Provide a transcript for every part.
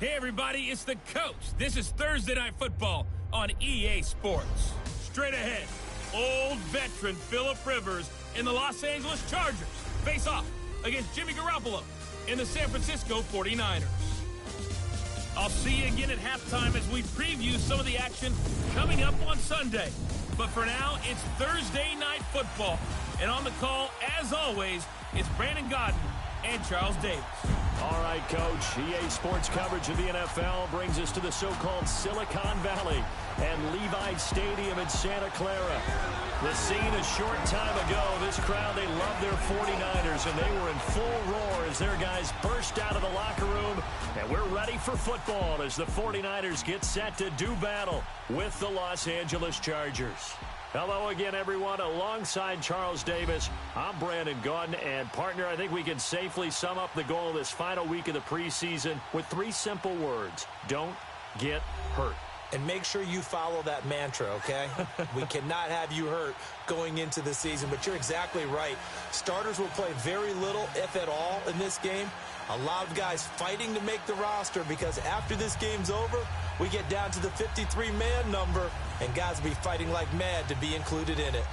Hey everybody, it's the coach. This is Thursday Night Football on EA Sports. Straight ahead, old veteran Phillip Rivers and the Los Angeles Chargers face off against Jimmy Garoppolo in the San Francisco 49ers. I'll see you again at halftime as we preview some of the action coming up on Sunday. But for now, it's Thursday Night Football. And on the call, as always, it's Brandon Godden and Charles Davis. All right, Coach. EA Sports coverage of the NFL brings us to the so-called Silicon Valley and Levi Stadium in Santa Clara. The scene a short time ago, this crowd, they love their 49ers, and they were in full roar as their guys burst out of the locker room. And we're ready for football as the 49ers get set to do battle with the Los Angeles Chargers. Hello again, everyone. Alongside Charles Davis, I'm Brandon Godden. And, partner, I think we can safely sum up the goal of this final week of the preseason with 3 simple words. Don't get hurt. And make sure you follow that mantra, okay? We cannot have you hurt going into the season. But you're exactly right. Starters will play very little, if at all, in this game. A lot of guys fighting to make the roster because after this game's over, we get down to the 53-man number, and guys will be fighting like mad to be included in it.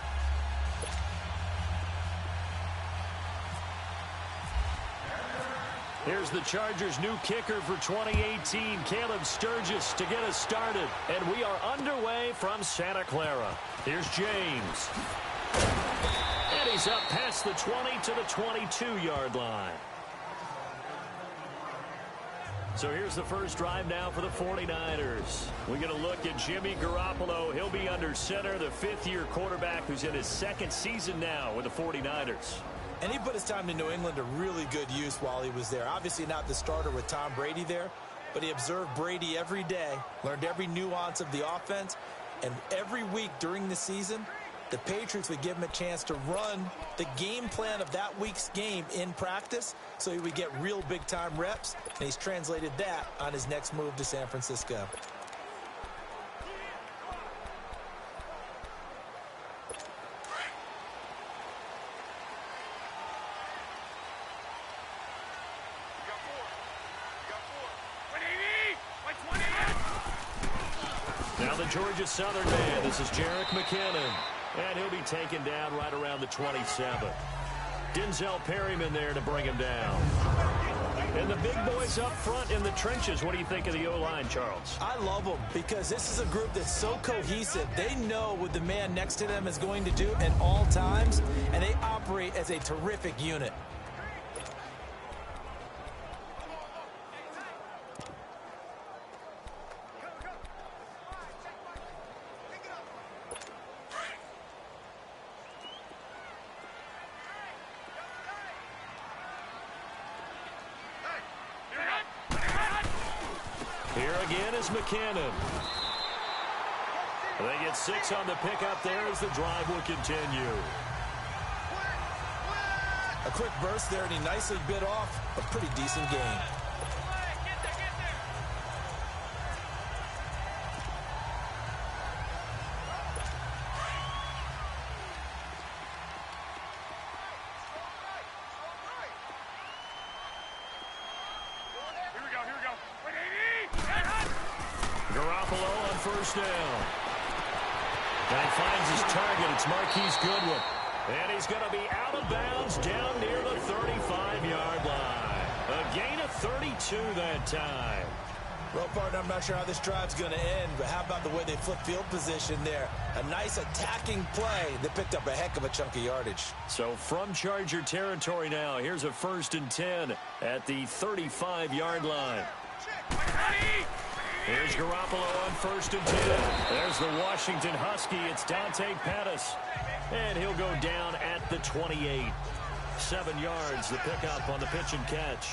Here's the Chargers' new kicker for 2018, Caleb Sturgis, to get us started. And we are underway from Santa Clara. Here's James. And he's up past the 20 to the 22-yard line. So here's the first drive now for the 49ers. We're going to look at Jimmy Garoppolo. He'll be under center, the 5th-year quarterback who's in his 2nd season now with the 49ers. And he put his time in New England to really good use while he was there. Obviously not the starter with Tom Brady there, but he observed Brady every day, learned every nuance of the offense, and every week during the season, the Patriots would give him a chance to run the game plan of that week's game in practice so he would get real big-time reps, and he's translated that on his next move to San Francisco. Now the Georgia Southern man, this is Jerick McKinnon. And he'll be taken down right around the 27. Denzel Perryman there to bring him down. And the big boys up front in the trenches. What do you think of the O-line, Charles? I love them because this is a group that's so cohesive. They know what the man next to them is going to do at all times, and they operate as a terrific unit. Here again is McKinnon. They get 6 on the pickup there as the drive will continue. A quick burst there, and he nicely bit off a pretty decent game. Garoppolo on first down. And he finds his target. It's Marquise Goodwin. And he's going to be out of bounds down near the 35-yard line. A gain of 32 that time. Well, partner, I'm not sure how this drive's going to end, but how about the way they flip field position there? A nice attacking play that picked up a heck of a chunk of yardage. So from Charger territory now, here's a 1st and 10 at the 35-yard line. Here's Garoppolo on 1st and 10. There's the Washington Husky. It's Dante Pettis. And he'll go down at the 28. 7 yards, the pickup on the pitch and catch.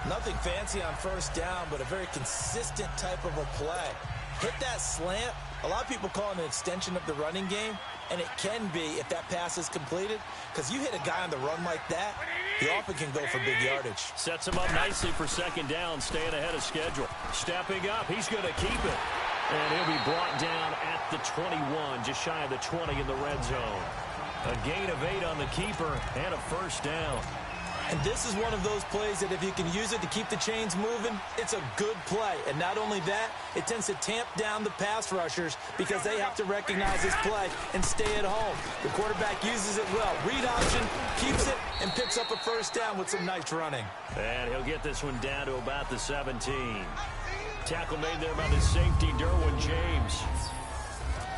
Nothing fancy on first down, but a very consistent type of a play. Hit that slant. A lot of people call it an extension of the running game, and it can be if that pass is completed, because you hit a guy on the run like that, he often can go for big yardage. Sets him up nicely for 2nd down, staying ahead of schedule. Stepping up, he's going to keep it. And he'll be brought down at the 21, just shy of the 20 in the red zone. A gain of 8 on the keeper and a 1st down. And this is one of those plays that if you can use it to keep the chains moving, it's a good play. And not only that, it tends to tamp down the pass rushers because they have to recognize this play and stay at home. The quarterback uses it well. Read option, keeps it, and picks up a first down with some nice running. And he'll get this one down to about the 17. Tackle made there by the safety, Derwin James.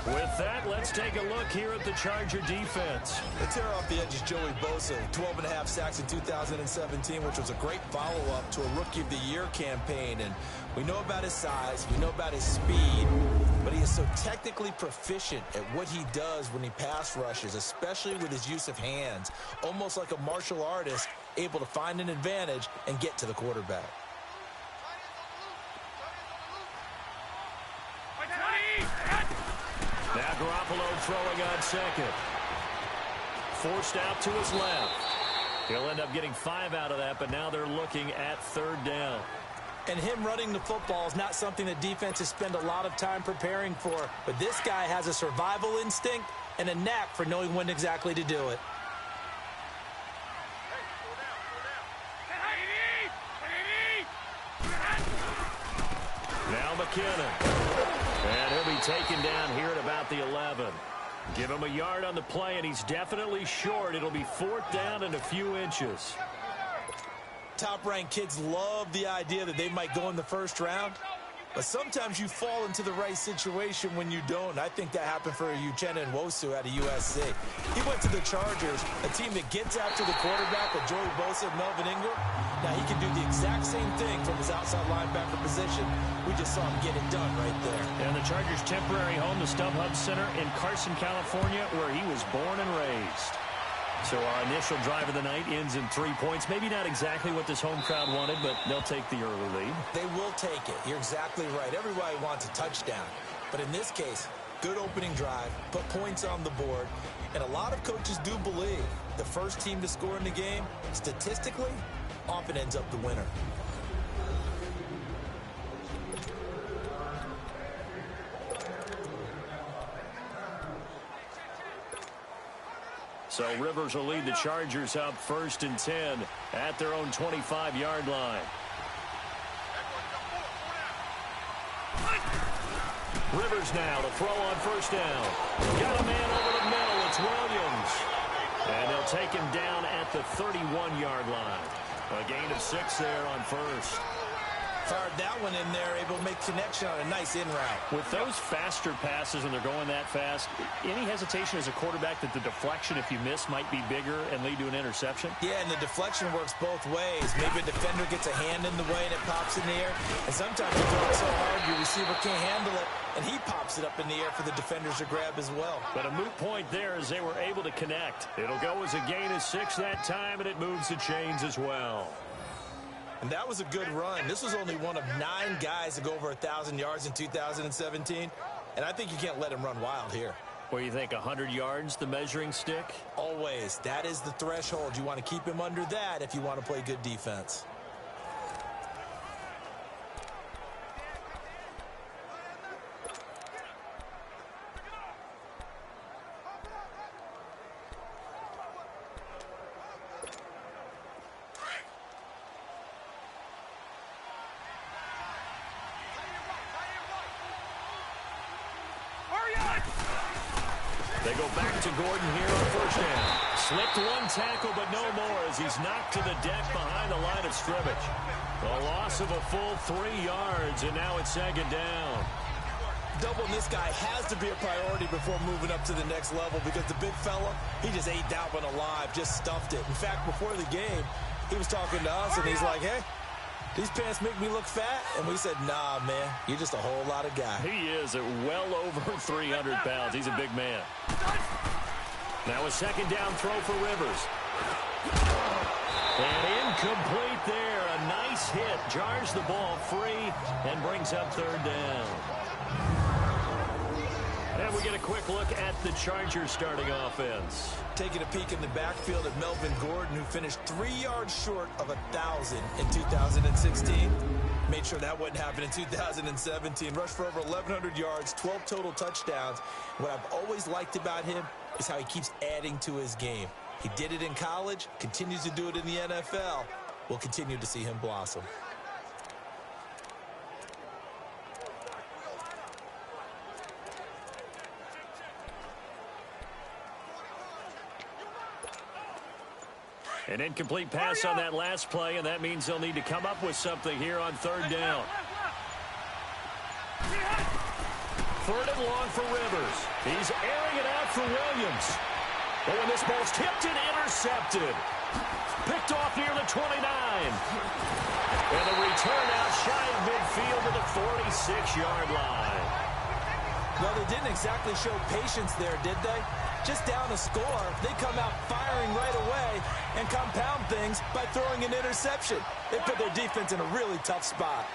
With that, let's take a look here at the Charger defense. The tear off the edge is Joey Bosa, 12.5 sacks in 2017, which was a great follow-up to a Rookie of the Year campaign. And we know about his size, we know about his speed, but he is so technically proficient at what he does when he pass rushes, especially with his use of hands, almost like a martial artist, able to find an advantage and get to the quarterback. Now Garoppolo throwing on second. Forced out to his left. He'll end up getting 5 out of that, but now they're looking at third down. And him running the football is not something that defenses spend a lot of time preparing for. But this guy has a survival instinct and a knack for knowing when exactly to do it. Now McKinnon. And he'll be taken down here at about the 11. Give him a yard on the play, and he's definitely short. It'll be 4th down and a few inches. Top-ranked kids love the idea that they might go in the first round. But sometimes you fall into the right situation when you don't. I think that happened for Uchenna Nwosu out of USC. He went to the Chargers, a team that gets after the quarterback with Joey Bosa and Melvin Ingram. Now he can do the exact same thing from his outside linebacker position. We just saw him get it done right there. And the Chargers' temporary home, the StubHub Center in Carson, California, where he was born and raised. So our initial drive of the night ends in 3 points. Maybe not exactly what this home crowd wanted, but they'll take the early lead. They will take it. You're exactly right. Everybody wants a touchdown. But in this case, good opening drive, put points on the board. And a lot of coaches do believe the first team to score in the game, statistically, often ends up the winner. So Rivers will lead the Chargers up 1st and 10 at their own 25-yard line. Rivers now to throw on 1st down. Got a man over the middle. It's Williams. And they'll take him down at the 31-yard line. A gain of 6 there on 1st. Fired that one in there, able to make connection on a nice in route. With those faster passes and they're going that fast, any hesitation as a quarterback that the deflection, if you miss, might be bigger and lead to an interception? Yeah, and the deflection works both ways. Maybe a defender gets a hand in the way and it pops in the air. And sometimes you throw it so hard your receiver can't handle it, and he pops it up in the air for the defenders to grab as well. But a moot point there as they were able to connect. It'll go as a gain of 6 that time, and it moves the chains as well. And that was a good run. This was only one of 9 guys to go over 1,000 yards in 2017. And I think you can't let him run wild here. What do you think, 100 yards, the measuring stick? Always. That is the threshold. You want to keep him under that if you want to play good defense. They go back to Gordon here on 1st down. Slipped one tackle, but no more as he's knocked to the deck behind the line of scrimmage. A loss of a full 3 yards, and now it's 2nd down. Doubling this guy has to be a priority before moving up to the next level because the big fella, he just ate that one alive, just stuffed it. In fact, before the game, he was talking to us, and he's like, hey, these pants make me look fat? And we said, nah, man, you're just a whole lot of guy. He is at well over 300 pounds. He's a big man. Now a 2nd down throw for Rivers. And incomplete there. A nice hit. Jars the ball free and brings up 3rd down. And we get a quick look at the Chargers starting offense. Taking a peek in the backfield at Melvin Gordon, who finished 3 yards short of 1,000 in 2016. Made sure that wouldn't happen in 2017. Rushed for over 1,100 yards, 12 total touchdowns. What I've always liked about him is how he keeps adding to his game. He did it in college, continues to do it in the NFL. We'll continue to see him blossom. An incomplete pass on that last play, and that means they'll need to come up with something here on third down. Third and long for Rivers. He's airing it out for Williams. But when this ball's tipped and intercepted. Picked off near the 29. And the return out shy of midfield to the 46-yard line. Well, they didn't exactly show patience there, did they? Just down a score, they come out firing right away and compound things by throwing an interception. They put their defense in a really tough spot.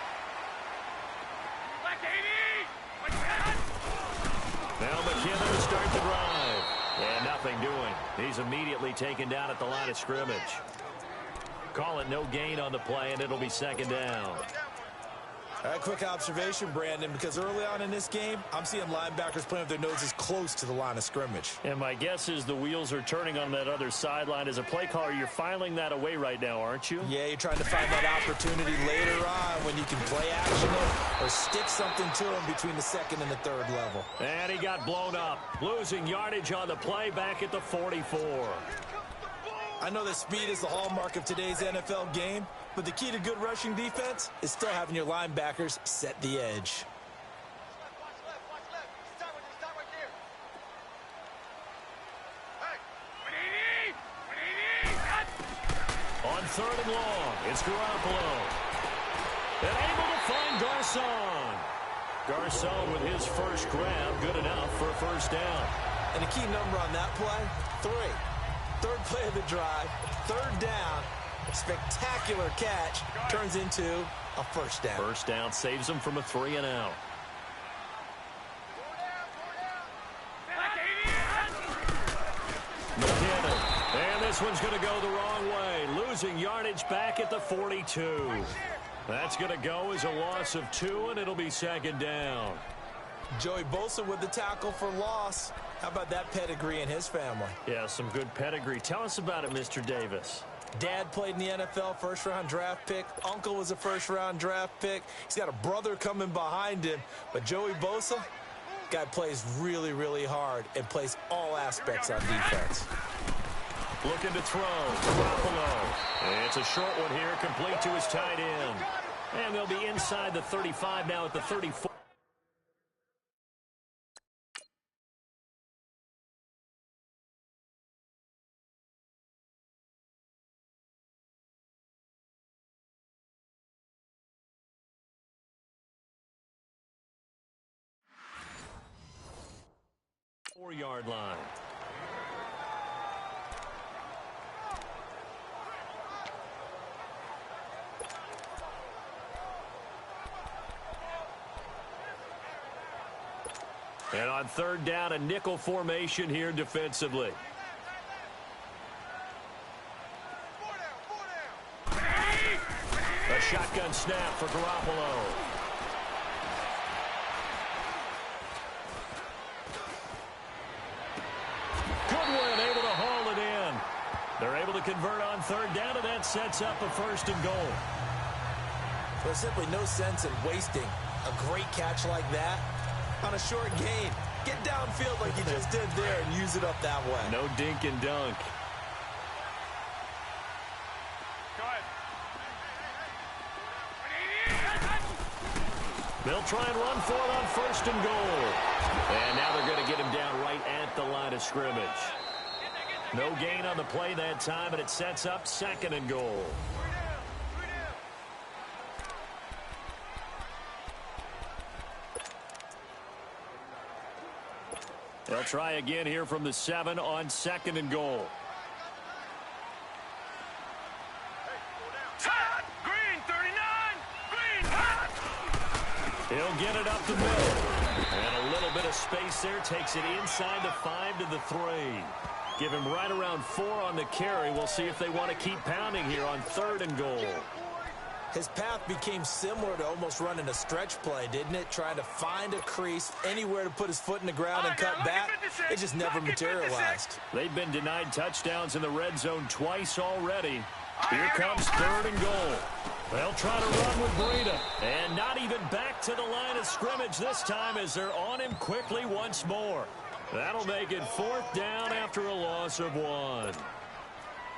Now McKinnon to start the drive. And nothing doing. He's immediately taken down at the line of scrimmage. Call it no gain on the play, and it'll be second down. All right, quick observation, Brandon, because early on in this game, I'm seeing linebackers playing with their noses close to the line of scrimmage. And my guess is the wheels are turning on that other sideline. As a play caller, you're filing that away right now, aren't you? Yeah, you're trying to find that opportunity later on when you can play action or stick something to him between the second and the third level. And he got blown up, losing yardage on the play back at the 44. I know that speed is the hallmark of today's NFL game, but the key to good rushing defense is still having your linebackers set the edge. On third and long, it's Garoppolo. And able to find Garcon. Garcon with his first grab, good enough for a first down. And a key number on that play, 3. Third play of the drive, third down, spectacular catch, turns into a first down. First down saves them from a 3-and-out. McKinnon, and this one's going to go the wrong way, losing yardage back at the 42. That's going to go as a loss of 2, and it'll be second down. Joey Bosa with the tackle for loss. How about that pedigree in his family? Yeah, some good pedigree. Tell us about it, Mr. Davis. Dad played in the NFL, first-round draft pick. Uncle was a first-round draft pick. He's got a brother coming behind him. But Joey Bosa, guy plays really, really hard and plays all aspects on defense. Looking to throw. Garoppolo. It's a short one here, complete to his tight end. And they'll be inside the 35 now at the 34. Yard line. And on third down, a nickel formation here defensively. A shotgun snap for Garoppolo. They're able to convert on third down, and that sets up a first and goal. There's simply no sense in wasting a great catch like that on a short gain. Get downfield like you just did there and use it up that way. No dink and dunk. Go ahead. They'll try and run for it on first and goal. And now they're going to get him down right at the line of scrimmage. No gain on the play that time, and it sets up second and goal. They'll try again here from the 7 on second and goal. Green, 39! Green! He'll get it up the middle. And a little bit of space there takes it inside the 5 to the 3. Give him right around 4 on the carry. We'll see if they want to keep pounding here on third and goal. His path became similar to almost running a stretch play, didn't it? Trying to find a crease, anywhere to put his foot in the ground and cut back. It just never materialized. They've been denied touchdowns in the red zone twice already. Here comes 3rd and goal. They'll try to run with Breida. And not even back to the line of scrimmage this time as they're on him quickly once more. That'll make it 4th down after a loss of 1.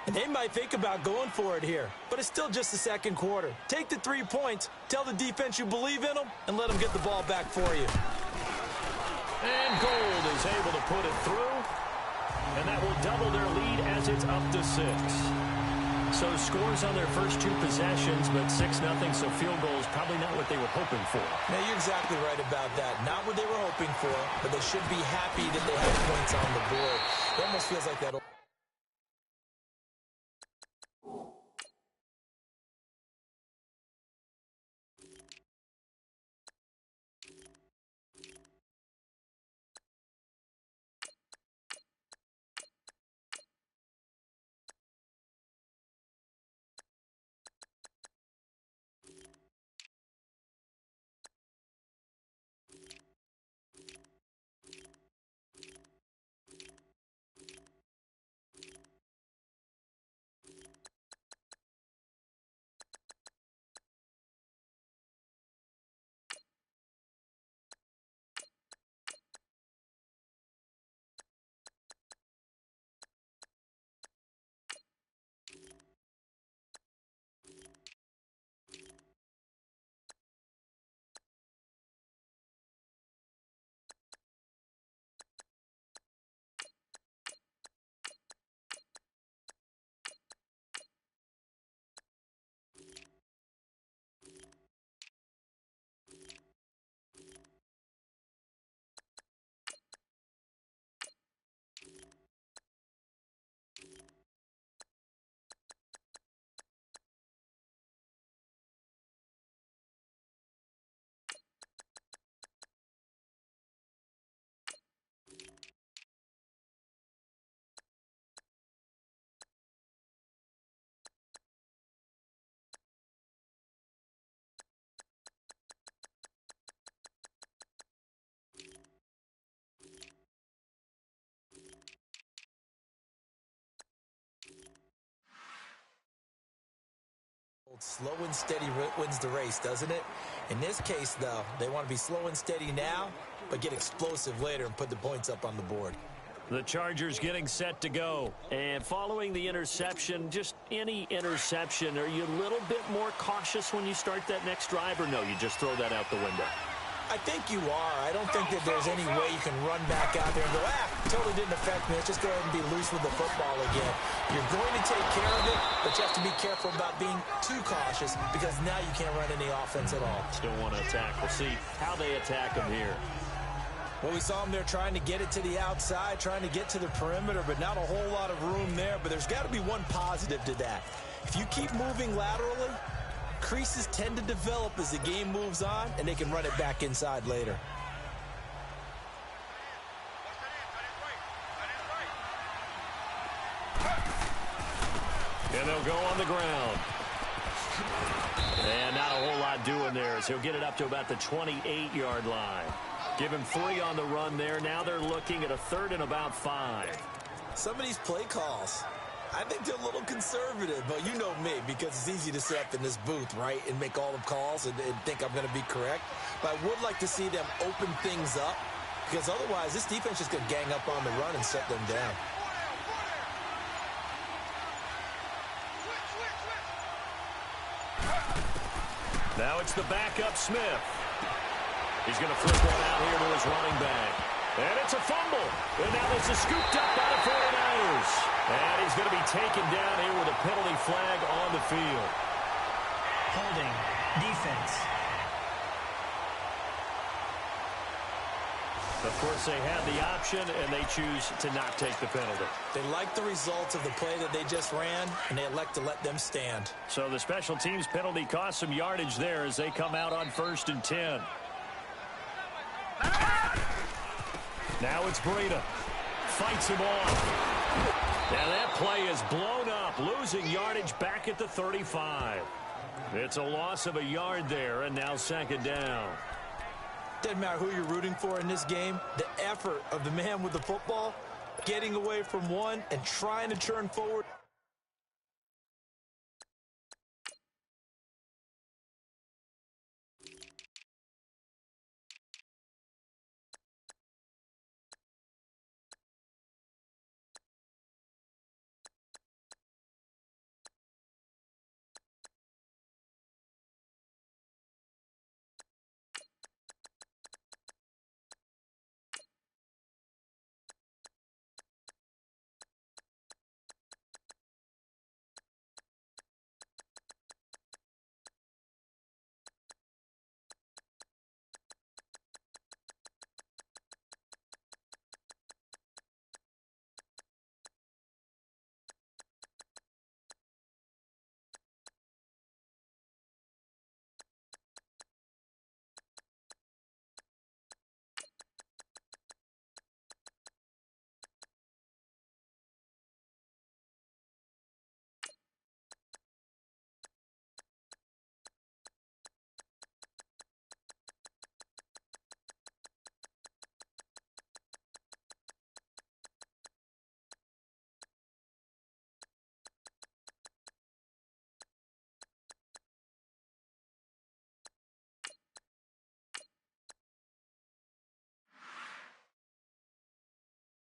And they might think about going for it here, but it's still just the second quarter. Take the 3 points, tell the defense you believe in them, and let them get the ball back for you. And Gold is able to put it through, and that will double their lead as it's up to 6. So scores on their first 2 possessions, but 6-0, so field goal is probably not what they were hoping for. Now, you're exactly right about that. Not what they were hoping for, but they should be happy that they have points on the board. It almost feels like that. Slow and steady wins the race, doesn't it? In this case, though, they want to be slow and steady now, but get explosive later and put the points up on the board. The Chargers getting set to go. And following the interception, just any interception, are you a little bit more cautious when you start that next drive, or no, you just throw that out the window? I think you are. I don't think that there's any way you can run back out there and go, totally didn't affect me. Let's just go ahead and be loose with the football again. You're going to take care of it, but you have to be careful about being too cautious because now you can't run any offense at all. Still want to attack. We'll see how they attack them here. Well, we saw them there trying to get it to the outside, trying to get to the perimeter, but not a whole lot of room there. But there's got to be one positive to that. If you keep moving laterally, creases tend to develop as the game moves on, and they can run it back inside later. And they'll go on the ground. And not a whole lot doing there as he'll get it up to about the 28-yard line. Give him 3 on the run there. Now they're looking at a 3rd and about 5. Some of these play calls, I think they're a little conservative, but you know me, because it's easy to sit up in this booth, right, and make all the calls and think I'm going to be correct. But I would like to see them open things up, because otherwise this defense is going to gang up on the run and shut them down. Now it's the backup Smith. He's going to flip one out here to his running back. And it's a fumble. And now this is scooped up by the 49ers. And he's going to be taken down here with a penalty flag on the field. Holding. Defense. Of course, they had the option, and they choose to not take the penalty. They like the results of the play that they just ran, and they elect to let them stand. So the special teams penalty cost some yardage there as they come out on 1st and 10. Now it's Breida. Fights him off. Now that play is blown up, losing yardage back at the 35. It's a loss of a yard there, and now second down. Doesn't matter who you're rooting for in this game. The effort of the man with the football, getting away from one and trying to turn forward.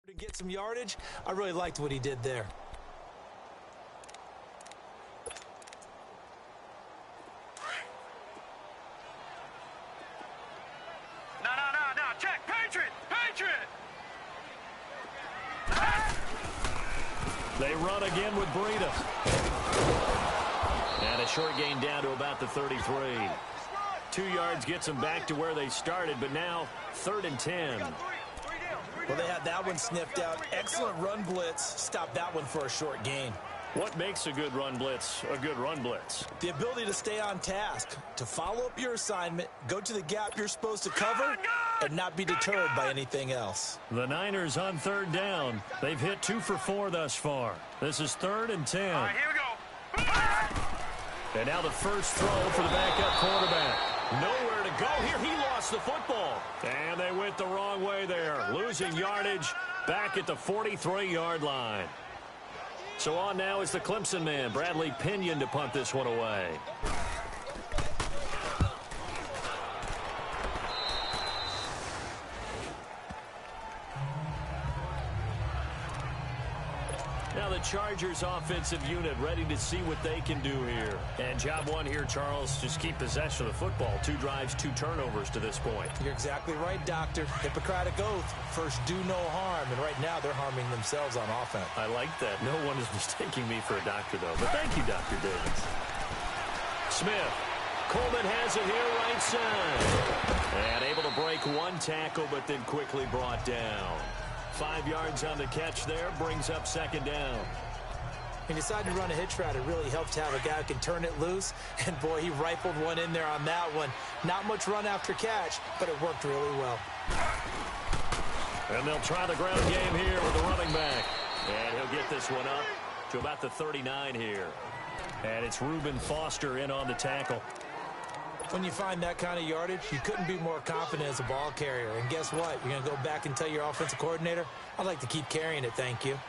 To get some yardage, I really liked what he did there. No, check, Patriot! They run again with Breida. And a short gain down to about the 33. 2 yards gets them back to where they started, but now 3rd and 10. Well, they had that one sniffed out. Excellent run blitz. Stop that one for a short gain. What makes a good run blitz a good run blitz? The ability to stay on task, to follow up your assignment, go to the gap you're supposed to cover, and not be deterred by anything else. The Niners on 3rd down. They've hit 2 for 4 thus far. This is 3rd and 10. All right, here we go. And now the first throw for the backup quarterback. Nowhere to go here. He lost the football. And they went the wrong way there. Losing yardage back at the 43-yard line. So on now is the Clemson man, Bradley Pinion, to punt this one away. Now the Chargers offensive unit ready to see what they can do here. And job one here, Charles, just keep possession of the football. 2 drives, 2 turnovers to this point. You're exactly right, Doctor. Hippocratic oath. First, do no harm. And right now, they're harming themselves on offense. I like that. No one is mistaking me for a doctor, though. But thank you, Dr. Davis. Smith. Coleman has it here right side. And able to break 1 tackle, but then quickly brought down. 5 yards on the catch there, brings up 2nd down. He decided to run a hitch route. It really helped to have a guy who can turn it loose. And, boy, he rifled one in there on that one. Not much run after catch, but it worked really well. And they'll try the ground game here with the running back. And he'll get this one up to about the 39 here. And it's Reuben Foster in on the tackle. When you find that kind of yardage, you couldn't be more confident as a ball carrier. And guess what? You're going to go back and tell your offensive coordinator, I'd like to keep carrying it, thank you.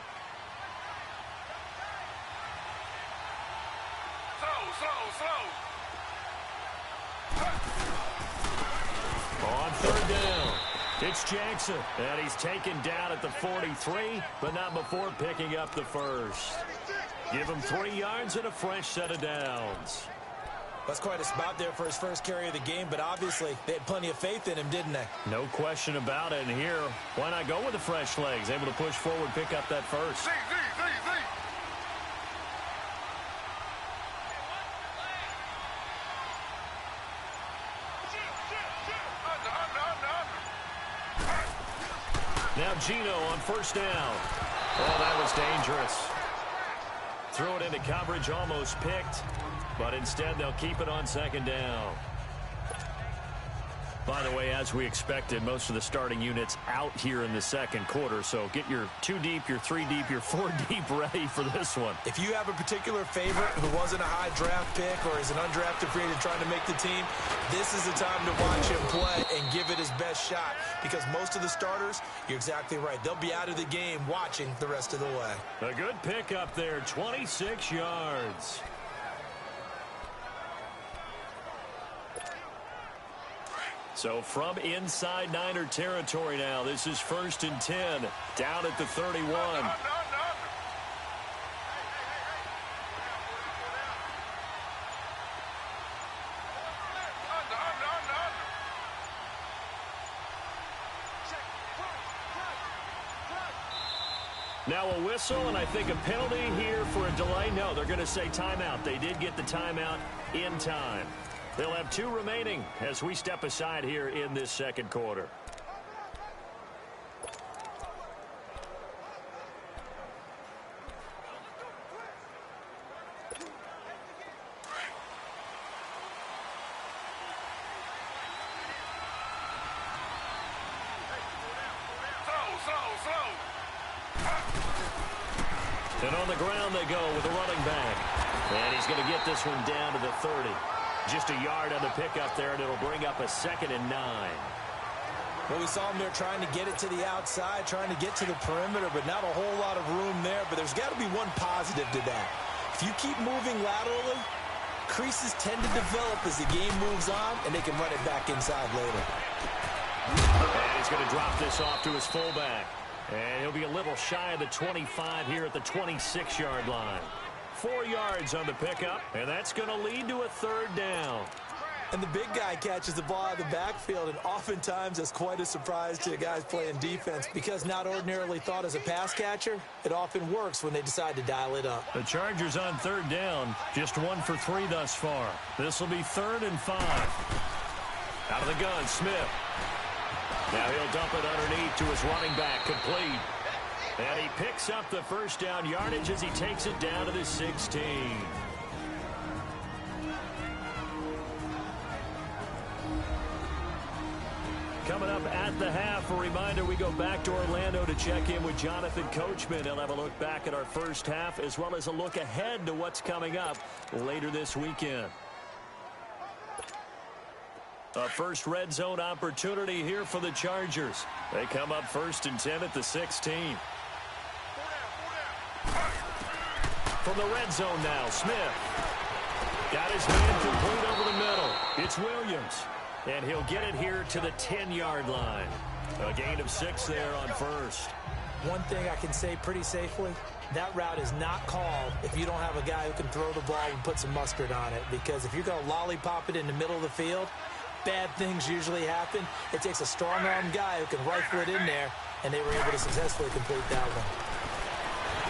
On 3rd down, it's Jackson. And he's taken down at the 43, but not before picking up the first. Give him 3 yards and a fresh set of downs. That's quite a spot there for his first carry of the game, but obviously they had plenty of faith in him, didn't they? No question about it. And here, why not go with the fresh legs? Able to push forward, pick up that first. Now Gino on 1st down. Oh, that was dangerous. Threw it into coverage, almost picked. But instead, they'll keep it on 2nd down. By the way, as we expected, most of the starting units out here in the second quarter. So get your 2 deep, your 3 deep, your 4 deep ready for this one. If you have a particular favorite who wasn't a high draft pick or is an undrafted free agent trying to make the team, this is the time to watch him play and give it his best shot, because most of the starters, you're exactly right, they'll be out of the game watching the rest of the way. A good pick up there, 26 yards. So from inside Niner territory now, this is 1st and 10, down at the 31. Now a whistle, and I think a penalty here for a delay. No, they're going to say timeout. They did get the timeout in time. They'll have 2 remaining as we step aside here in this second quarter. And on the ground they go with the running back. And he's going to get this one down to the 30. Just a yard on the pickup there, and it'll bring up a 2nd and 9. Well, we saw him there trying to get it to the outside, trying to get to the perimeter, but not a whole lot of room there. But there's got to be one positive to that. If you keep moving laterally, creases tend to develop as the game moves on, and they can run it back inside later. And he's going to drop this off to his fullback. And he'll be a little shy of the 25 here at the 26-yard line. 4 yards on the pickup, and that's going to lead to a 3rd down. And the big guy catches the ball out of the backfield, and oftentimes that's quite a surprise to the guys playing defense, because not ordinarily thought as a pass catcher, it often works when they decide to dial it up. The Chargers on 3rd down, just 1 for 3 thus far. This will be 3rd and 5. Out of the gun, Smith. Now he'll dump it underneath to his running back, complete. And he picks up the 1st down yardage as he takes it down to the 16. Coming up at the half, a reminder, we go back to Orlando to check in with Jonathan Coachman. He'll have a look back at our first half as well as a look ahead to what's coming up later this weekend. A first red zone opportunity here for the Chargers. They come up 1st and 10 at the 16. From the red zone now, Smith. Got his man complete over the middle. It's Williams. And he'll get it here to the 10-yard line. A gain of 6 there on 1st. One thing I can say pretty safely, that route is not called if you don't have a guy who can throw the ball and put some mustard on it. Because if you're going to lollipop it in the middle of the field, bad things usually happen. It takes a strong-armed guy who can rifle it in there, and they were able to successfully complete that one.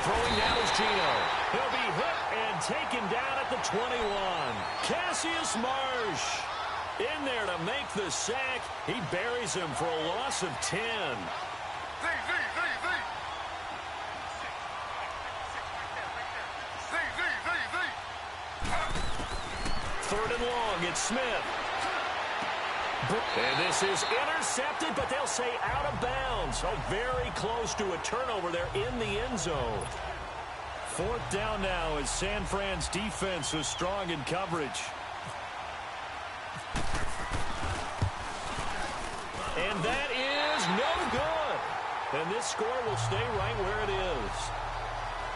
Throwing down is Gino. He'll be hit and taken down at the 21. Cassius Marsh in there to make the sack. He buries him for a loss of 10. 3rd and long, it's Smith. And this is intercepted, but they'll say out of bounds. Oh, very close to a turnover there in the end zone. 4th down now as San Fran's defense was strong in coverage. And that is no good. And this score will stay right where it is.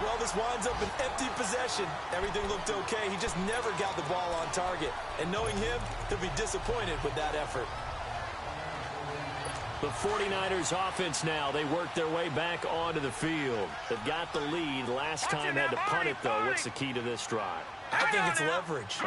Well, this winds up an empty possession. Everything looked okay. He just never got the ball on target. And knowing him, he'll be disappointed with that effort. The 49ers offense now, they work their way back onto the field. They've got the lead. Last time had to punt it, though. What's the key to this drive? I think it's leverage.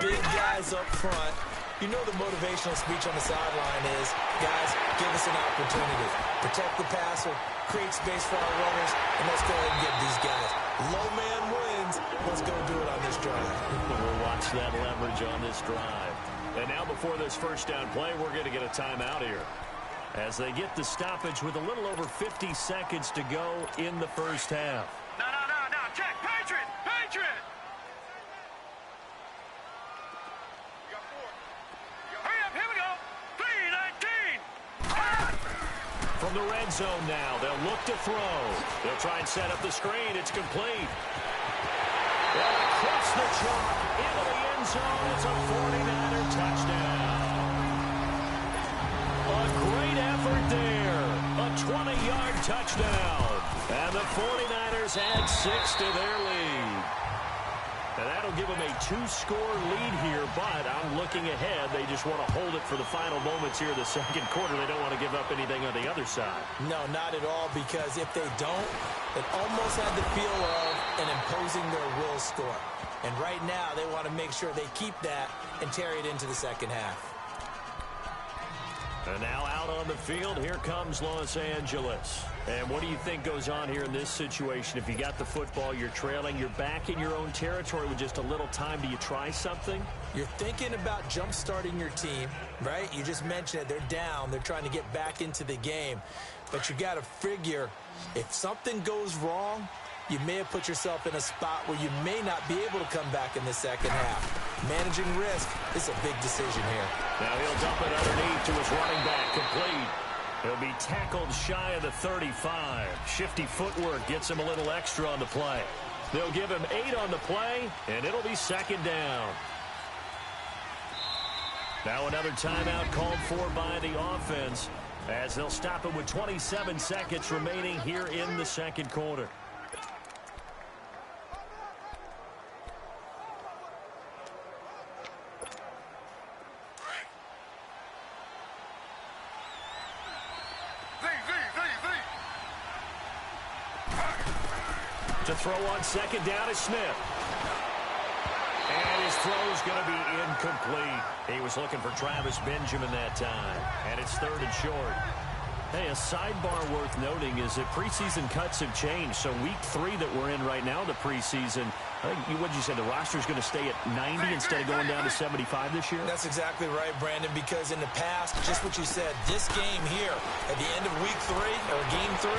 Big guys up front. You know the motivational speech on the sideline is, guys, give us an opportunity. Protect the passer, create space for our runners, and let's go ahead and get these guys. Low man wins. Let's go do it on this drive. We'll watch that leverage on this drive. And now before this 1st down play, we're going to get a timeout here, as they get the stoppage with a little over 50 seconds to go in the 1st half. No. Check. Patriot. Hurry up. Here we go. 3, 9, from the red zone now. They'll look to throw. They'll try and set up the screen. It's complete. And across the chalk into the end zone. It's a 49er touchdown. A great effort there. A 20-yard touchdown. And the 49ers add 6 to their lead. And that'll give them a 2-score lead here, but I'm looking ahead. They just want to hold it for the final moments here in the second quarter. They don't want to give up anything on the other side. No, not at all, because if they don't, it almost had the feel of an imposing their will score. And right now, they want to make sure they keep that and carry it into the second half. And now out on the field, here comes Los Angeles. And what do you think goes on here in this situation? If you got the football, you're trailing, you're back in your own territory with just a little time. Do you try something? You're thinking about jump-starting your team, right? You just mentioned it. They're down. They're trying to get back into the game. But you got to figure, if something goes wrong, you may have put yourself in a spot where you may not be able to come back in the second half. Managing risk is a big decision here. Now he'll dump it underneath to his running back, complete. He'll be tackled shy of the 35. Shifty footwork gets him a little extra on the play. They'll give him 8 on the play, and it'll be second down. Now another timeout called for by the offense, as they'll stop it with 27 seconds remaining here in the second quarter. To throw on second down is Smith. And his throw's going to be incomplete. He was looking for Travis Benjamin that time. And it's 3rd and short. Hey, a sidebar worth noting is that preseason cuts have changed. So week 3 that we're in right now, the preseason, I think what did you say, the roster's going to stay at 90 instead of going down to 75 this year? That's exactly right, Brandon, because in the past, just what you said, this game here, at the end of week 3, or game 3,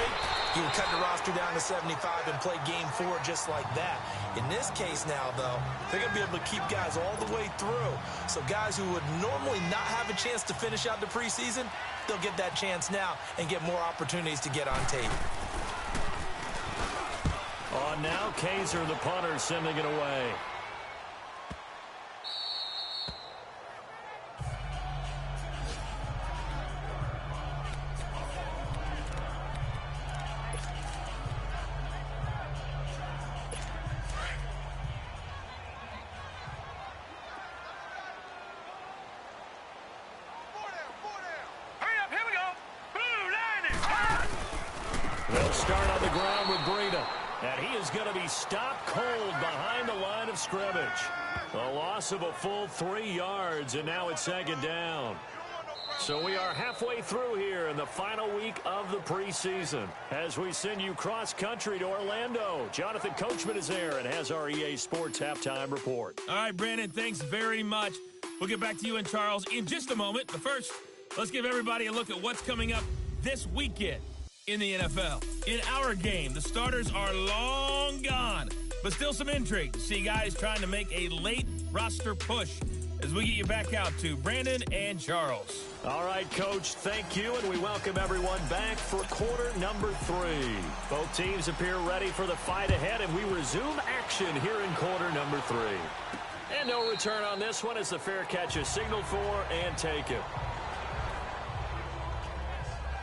you would cut the roster down to 75 and play game 4 just like that. In this case now, though, they're going to be able to keep guys all the way through. So guys who would normally not have a chance to finish out the preseason, they'll get that chance now and get more opportunities to get on tape. On now, Kaiser, the punter, sending it away. They'll start on the ground with Breida. And he is going to be stopped cold behind the line of scrimmage. A loss of a full 3 yards, and now it's second down. So we are halfway through here in the final week of the preseason as we send you cross-country to Orlando. Jonathan Coachman is there and has our EA Sports Halftime Report. All right, Brandon, thanks very much. We'll get back to you and Charles in just a moment. But first, let's give everybody a look at what's coming up this weekend in the NFL. In our game, the starters are long gone, but still some intrigue to see guys trying to make a late roster push as we get you back out to Brandon and Charles. All right, Coach, thank you, and we welcome everyone back for quarter number 3. Both teams appear ready for the fight ahead, and we resume action here in quarter number 3. And no return on this one as the fair catch is signaled for and taken.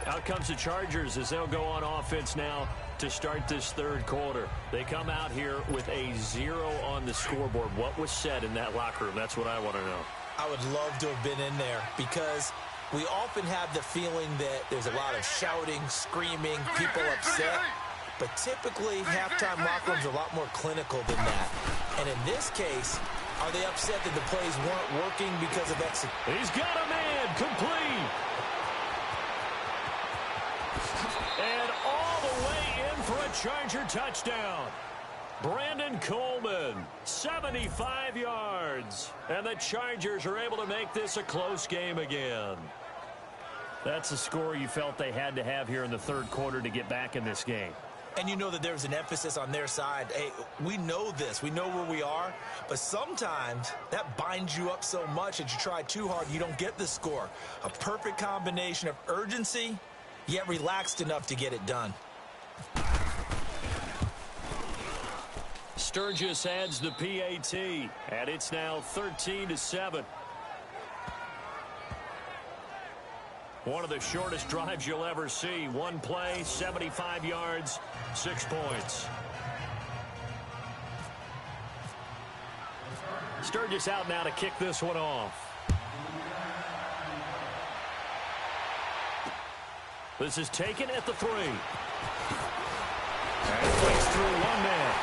Out comes the Chargers as they'll go on offense now to start this third quarter. They come out here with a 0 on the scoreboard. What was said in that locker room? That's what I want to know. I would love to have been in there because we often have the feeling that there's a lot of shouting, screaming, people upset. But typically, halftime locker rooms are a lot more clinical than that. And in this case, are they upset that the plays weren't working because of execution? He's got a man complete. And all the way in for a Charger touchdown. Brandon Coleman, 75 yards. And the Chargers are able to make this a close game again. That's the score you felt they had to have here in the third quarter to get back in this game. And you know that there's an emphasis on their side. Hey, we know this. We know where we are. But sometimes that binds you up so much that you try too hard, you don't get the score. A perfect combination of urgency yet relaxed enough to get it done. Sturgis adds the PAT, and it's now 13-7. One of the shortest drives you'll ever see. One play, 75 yards, 6 points. Sturgis out now to kick this one off. This is taken at the 3. And breaks through one man.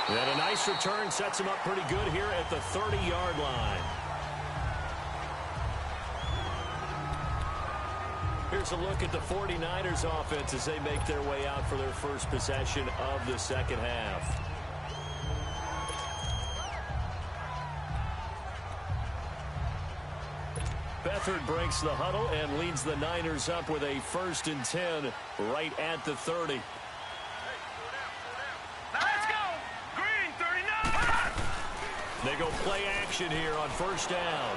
And a nice return sets him up pretty good here at the 30-yard line. Here's a look at the 49ers offense as they make their way out for their first possession of the second half. Beathard breaks the huddle and leads the Niners up with a 1st and 10 right at the 30. Let's go! Green 39! They go play action here on 1st down.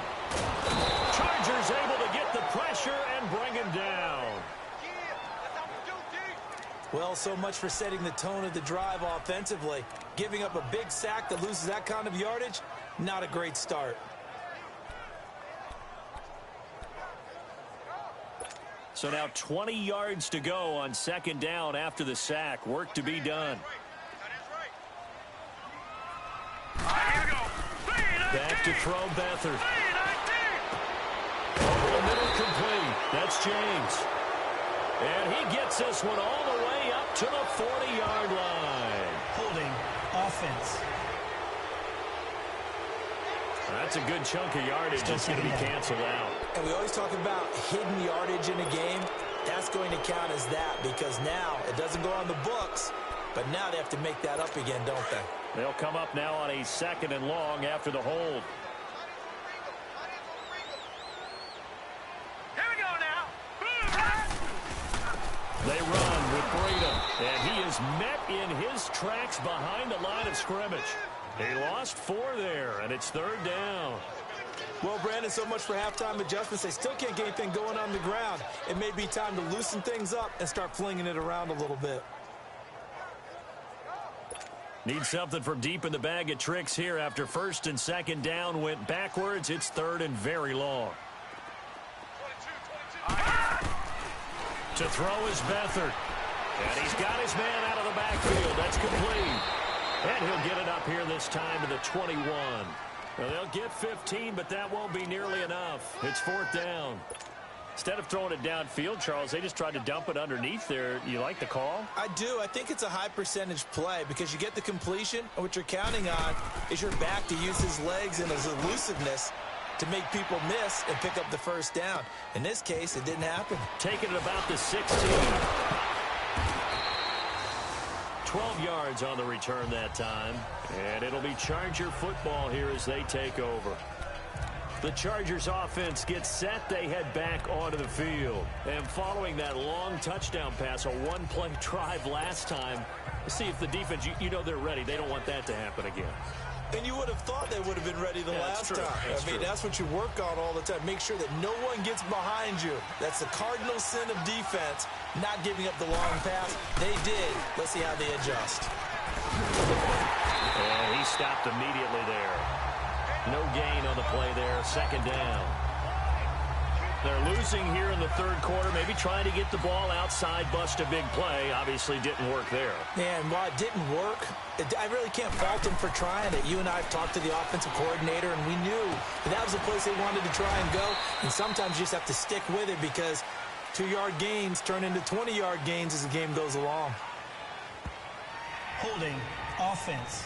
Chargers able to get the pressure and bring him down. Well, so much for setting the tone of the drive offensively. Giving up a big sack that loses that kind of yardage, not a great start. So now 20 yards to go on 2nd down after the sack. Work to be done. Back to throw Beathard. Over the middle complete. That's James. And he gets this one all the way up to the 40-yard line. Holding offense. That's a good chunk of yardage that's going to be canceled out. And we always talk about hidden yardage in a game. That's going to count as that because now it doesn't go on the books, but now they have to make that up again, don't they? They'll come up now on a 2nd and long after the hold. Here we go now. They run with Breda, and he is met in his tracks behind the line of scrimmage. He lost 4 there, and it's 3rd down. Well, Brandon, so much for halftime adjustments. They still can't get anything going on the ground. It may be time to loosen things up and start flinging it around a little bit. Need something from deep in the bag of tricks here after 1st and 2nd down went backwards. It's 3rd and very long. To throw is Beathard. And he's got his man out of the backfield. That's complete. And he'll get it up here this time to the 21. Well, they'll get 15, but that won't be nearly enough. It's 4th down. Instead of throwing it downfield, Charles, they just tried to dump it underneath there. You like the call? I do. I think it's a high percentage play because you get the completion, and what you're counting on is your back to use his legs and his elusiveness to make people miss and pick up the 1st down. In this case, it didn't happen. Taking it about the 16. 12 yards on the return that time. And it'll be Charger football here as they take over. The Chargers offense gets set. They head back onto the field. And following that long touchdown pass, a one-play drive last time, see if the defense, you know they're ready. They don't want that to happen again. And you would have thought they would have been ready the last time. That's true. That's what you work on all the time. Make sure that no one gets behind you. That's the cardinal sin of defense, not giving up the long pass. They did. Let's see how they adjust. And he stopped immediately there. No gain on the play there. 2nd down. They're losing here in the 3rd quarter, maybe trying to get the ball outside, bust a big play. Obviously didn't work there. And while it didn't work, I really can't fault them for trying it. You and I have talked to the offensive coordinator, and we knew that was the place they wanted to try and go. And sometimes you just have to stick with it because 2-yard gains turn into 20-yard gains as the game goes along. Holding offense.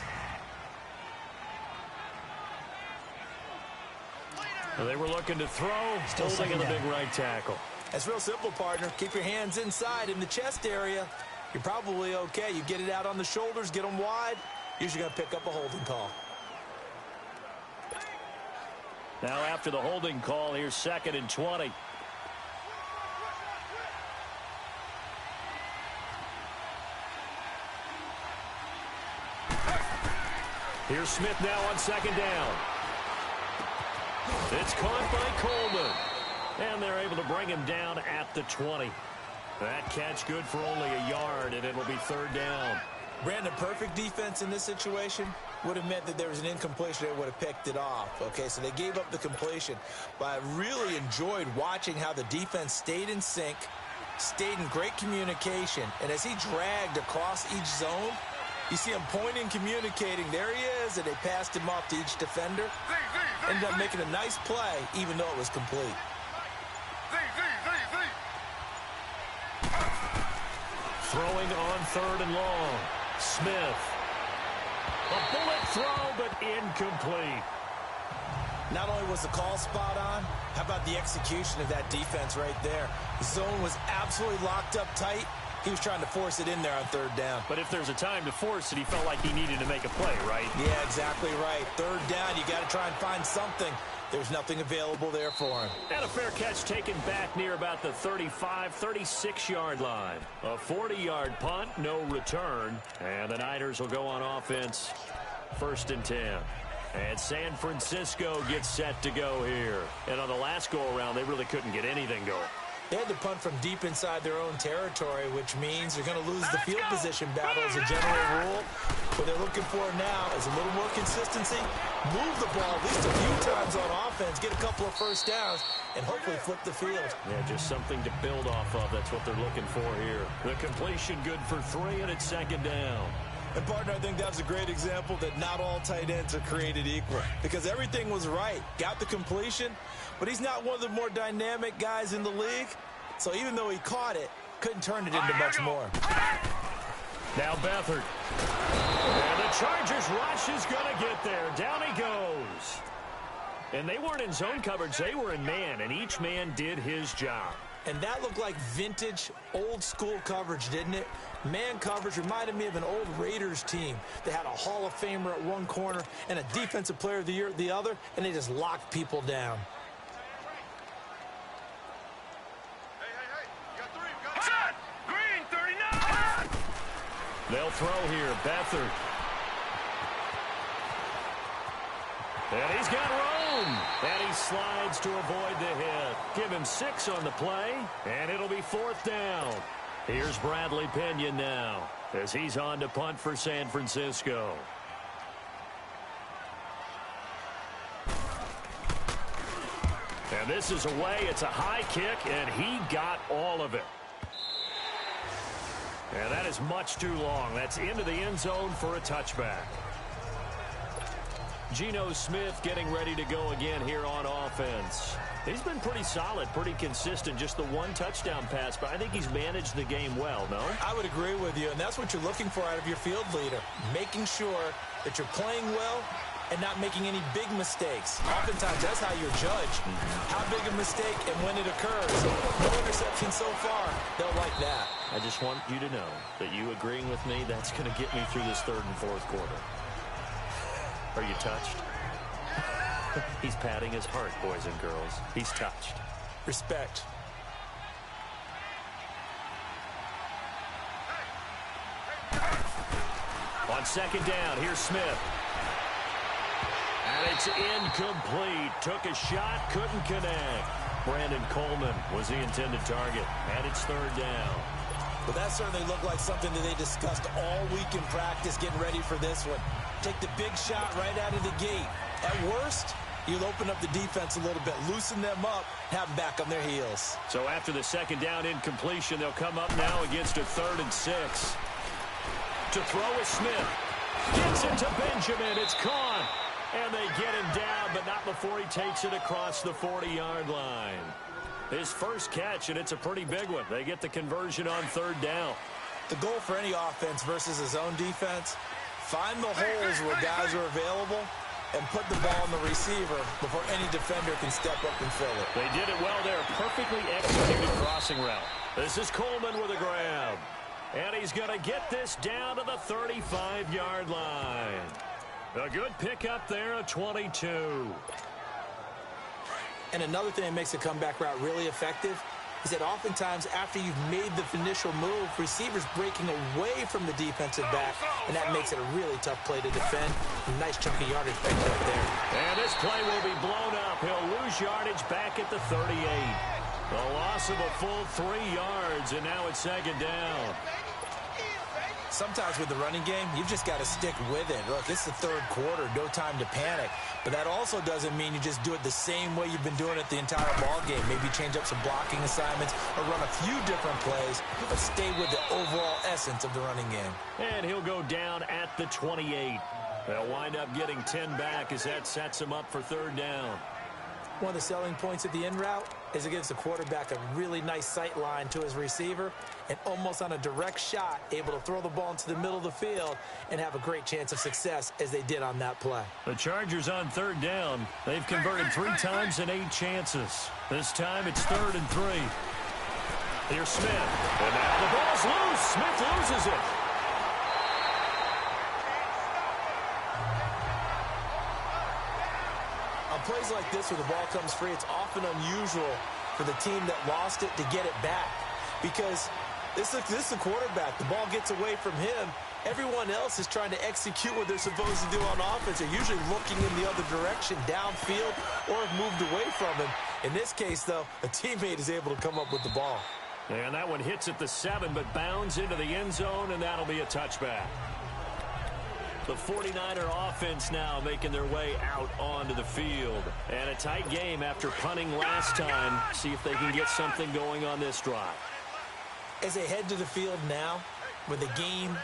Well, they were looking to throw, holding in the big right tackle. That's real simple, partner. Keep your hands inside in the chest area. You're probably okay. You get it out on the shoulders, get them wide. Usually going to pick up a holding call. Now after the holding call, here's 2nd and 20. Here's Smith now on 2nd down. It's caught by Coleman. And they're able to bring him down at the 20. That catch good for only a yard, and it'll be third down. Brandon, perfect defense in this situation would have meant that there was an incompletion that would have picked it off. Okay, so they gave up the completion. But I really enjoyed watching how the defense stayed in sync, stayed in great communication. And as he dragged across each zone, you see him pointing, communicating. There he is, and they passed him off to each defender. Ended up making a nice play, even though it was complete. Throwing on third and long. Smith. A bullet throw, but incomplete. Not only was the call spot on, how about the execution of that defense right there? The zone was absolutely locked up tight. He was trying to force it in there on third down. But if there's a time to force it, he felt like he needed to make a play, right? Yeah, exactly right. Third down, you got to try and find something. There's nothing available there for him. And a fair catch taken back near about the 35, 36-yard line. A 40-yard punt, no return. And the Niners will go on offense. First and 10. And San Francisco gets set to go here. And on the last go-around, they really couldn't get anything going. They had to punt from deep inside their own territory, which means they're going to lose the field position battle as a general rule. What they're looking for now is a little more consistency, move the ball at least a few times on offense, get a couple of first downs, and hopefully flip the field. Yeah, just something to build off of. That's what they're looking for here. The completion good for 3, and it's second down. And, partner, I think that was a great example that not all tight ends are created equal, because everything was right. Got the completion, but he's not one of the more dynamic guys in the league. So even though he caught it, couldn't turn it into much more. Now Beathard. And the Chargers rush is going to get there. Down he goes. And they weren't in zone coverage. They were in man, and each man did his job. And that looked like vintage, old-school coverage, didn't it? Man coverage reminded me of an old Raiders team. They had a Hall of Famer at one corner and a Defensive Player of the Year at the other, and they just locked people down. Green 39. They'll throw here. Beathard. And he's got room. And he slides to avoid the hit. Give him 6 on the play, and it'll be fourth down. Here's Bradley Pinion now as he's on to punt for San Francisco. And this is away. It's a high kick, and he got all of it. And that is much too long. That's into the end zone for a touchback. Geno Smith getting ready to go again here on offense. He's been pretty solid, pretty consistent, just the one touchdown pass, but I think he's managed the game well, no? I would agree with you, and that's what you're looking for out of your field leader, making sure that you're playing well and not making any big mistakes. Oftentimes, that's how you're judged. How big a mistake and when it occurs. No interception so far. They'll like that. I just want you to know that you agreeing with me, that's going to get me through this third and fourth quarter. Are you touched? He's patting his heart, boys and girls. He's touched. Respect. On second down, here's Smith. And it's incomplete. Took a shot, couldn't connect. Brandon Coleman was the intended target. And it's third down. But that certainly looked like something that they discussed all week in practice, getting ready for this one. Take the big shot right out of the gate. At worst, you'll open up the defense a little bit, loosen them up, have them back on their heels. So after the second down incompletion, they'll come up now against a 3rd and 6. To throw is Smith. Gets it to Benjamin. It's caught. And they get him down, but not before he takes it across the 40-yard line. His first catch, and it's a pretty big one. They get the conversion on third down. The goal for any offense versus his own defense, find the holes where guys are available and put the ball on the receiver before any defender can step up and fill it. They did it well there. Perfectly executed crossing route. This is Coleman with a grab. And he's going to get this down to the 35-yard line. A good pickup there at 22. And another thing that makes a comeback route really effective is that oftentimes after you've made the initial move, receivers breaking away from the defensive back, and that makes it a really tough play to defend. A nice chunk of yardage picked up there. And this play will be blown up. He'll lose yardage back at the 38. A loss of a full 3 yards, and now it's second down. Sometimes with the running game, you've just got to stick with it. Look, it's the third quarter, no time to panic. But that also doesn't mean you just do it the same way you've been doing it the entire ball game. Maybe change up some blocking assignments or run a few different plays, but stay with the overall essence of the running game. And he'll go down at the 28. They'll wind up getting 10 back as that sets him up for third down. One of the selling points of the in route is it gives the quarterback a really nice sight line to his receiver and almost on a direct shot able to throw the ball into the middle of the field and have a great chance of success as they did on that play. The Chargers on third down. They've converted 3 times in 8 chances. This time it's 3rd and 3. Here's Smith. And now the ball's loose. Smith loses it. Plays like this where the ball comes free, it's often unusual for the team that lost it to get it back because this is the quarterback. The ball gets away from him. Everyone else is trying to execute what they're supposed to do on offense. They're usually looking in the other direction, downfield, or have moved away from him. In this case, though, a teammate is able to come up with the ball. And that one hits at the 7, but bounds into the end zone, and that'll be a touchback. The 49er offense now making their way out onto the field. And a tight game after punting last time. See if they can get something going on this drive. As they head to the field now, with the game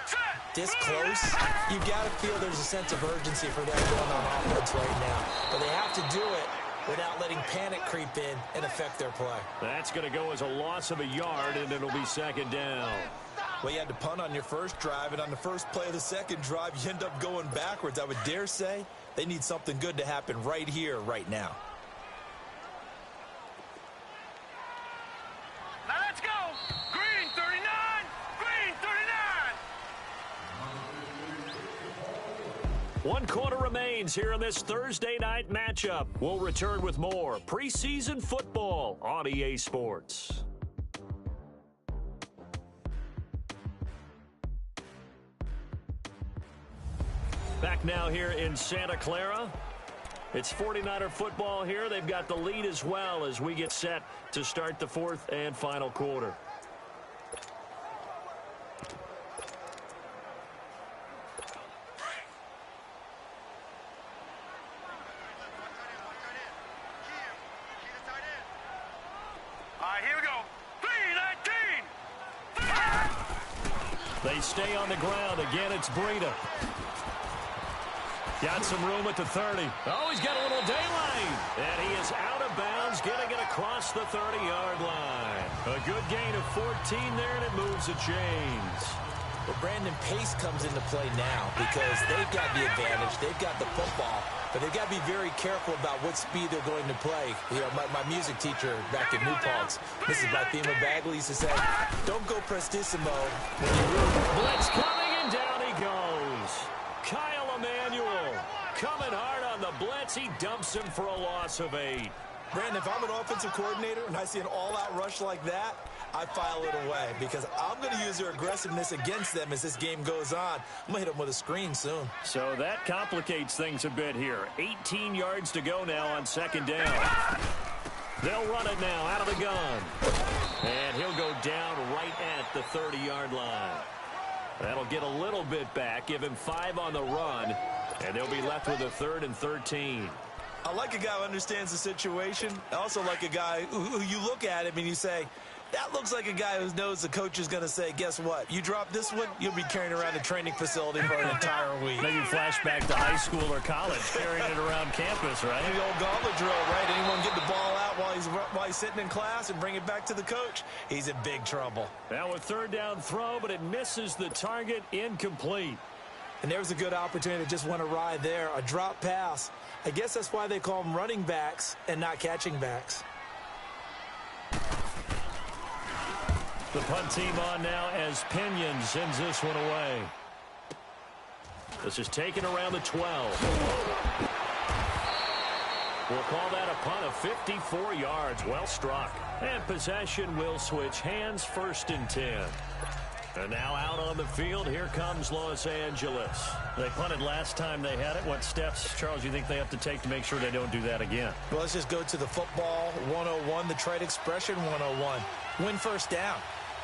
this close, you've got to feel there's a sense of urgency for them going on offense right now. But they have to do it without letting panic creep in and affect their play. That's going to go as a loss of a yard, and it'll be second down. Well, you had to punt on your first drive, and on the first play of the second drive, you end up going backwards. I would dare say they need something good to happen right here, right now. Now let's go. Green 39. Green 39. 1 quarter remains here in this Thursday night matchup. We'll return with more preseason football on EA Sports. Back now here in Santa Clara. It's 49er football here. They've got the lead as well as we get set to start the 4th and final quarter. All right, here we go. 3-19. They stay on the ground. Again, it's Breida. Got some room at the 30. Oh, he's got a little daylight. And he is out of bounds, getting it across the 30-yard line. A good gain of 14 there, and it moves the chains. Well, Brandon, pace comes into play now because they've got the advantage. They've got the football, but they've got to be very careful about what speed they're going to play. You know, my music teacher back in New Paltz, Mrs. Bythema Bagley, used to say, don't go prestissimo when you really... Blitz coming, and down he goes. Kyle Emanuel coming hard on the blitz. He dumps him for a loss of 8. Brandon, if I'm an offensive coordinator and I see an all-out rush like that, I file it away because I'm going to use their aggressiveness against them as this game goes on. I'm going to hit them with a screen soon. So that complicates things a bit here. 18 yards to go now on second down. They'll run it now out of the gun. And he'll go down right at the 30-yard line. That'll get a little bit back, give him 5 on the run, and they'll be left with a 3rd and 13. I like a guy who understands the situation. I also like a guy who you look at him and you say, that looks like a guy who knows the coach is going to say, guess what? You drop this one, you'll be carrying around a training facility for an entire week. Maybe flashback to high school or college, carrying it around campus, right? The old gauntlet drill, right? Anyone get the ball out while he's sitting in class and bring it back to the coach, he's in big trouble. Now a 3rd down throw, but it misses the target, incomplete. And there was a good opportunity that just went awry there, a drop pass. I guess that's why they call them running backs and not catching backs. The punt team on now as Pinion sends this one away. This is taken around the 12. We'll call that a punt of 54 yards. Well struck. And possession will switch hands, 1st and 10. And now out on the field, here comes Los Angeles. They punted last time they had it. What steps, Charles, you think they have to take to make sure they don't do that again? Well, let's just go to the football 101, the trade expression 101. Win first down.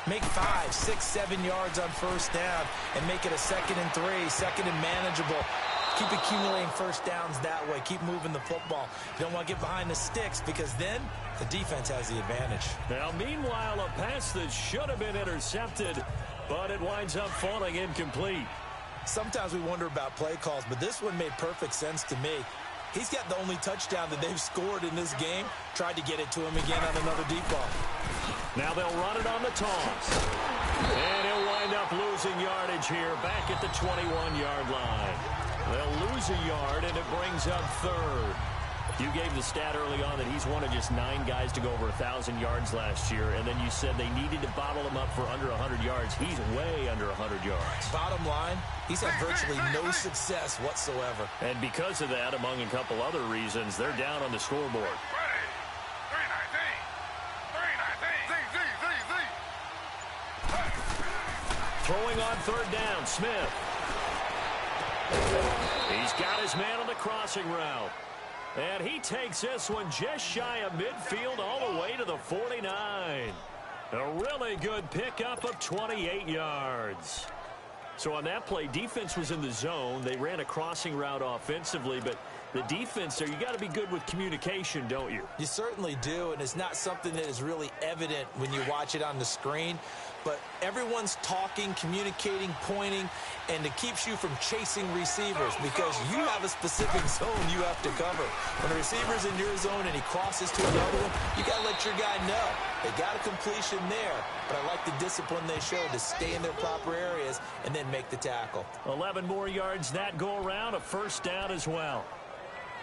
Make 5, 6, 7 yards on first down and make it a 2nd and 3, 2nd and manageable. Keep accumulating first downs that way. Keep moving the football. You don't want to get behind the sticks because then the defense has the advantage. Now, meanwhile, a pass that should have been intercepted, but it winds up falling incomplete. Sometimes we wonder about play calls, but this one made perfect sense to me. He's got the only touchdown that they've scored in this game. Tried to get it to him again on another deep ball. Now they'll run it on the toss. And he'll wind up losing yardage here back at the 21-yard line. They'll lose a yard, and it brings up 3rd. You gave the stat early on that he's one of just 9 guys to go over 1,000 yards last year, and then you said they needed to bottle him up for under 100 yards. He's way under 100 yards. Bottom line, he's had virtually no success whatsoever. And because of that, among a couple other reasons, they're down on the scoreboard. Throwing on 3rd down, Smith. He's got his man on the crossing route. And he takes this one just shy of midfield all the way to the 49. A really good pickup of 28 yards. So on that play, defense was in the zone. They ran a crossing route offensively, but the defense there, you got to be good with communication, don't you? You certainly do, and it's not something that is really evident when you watch it on the screen. But everyone's talking, communicating, pointing, and it keeps you from chasing receivers because you have a specific zone you have to cover. When a receiver's in your zone and he crosses to another one, you got to let your guy know. They got a completion there, but I like the discipline they showed to stay in their proper areas and then make the tackle. 11 more yards that go around, a 1st down as well.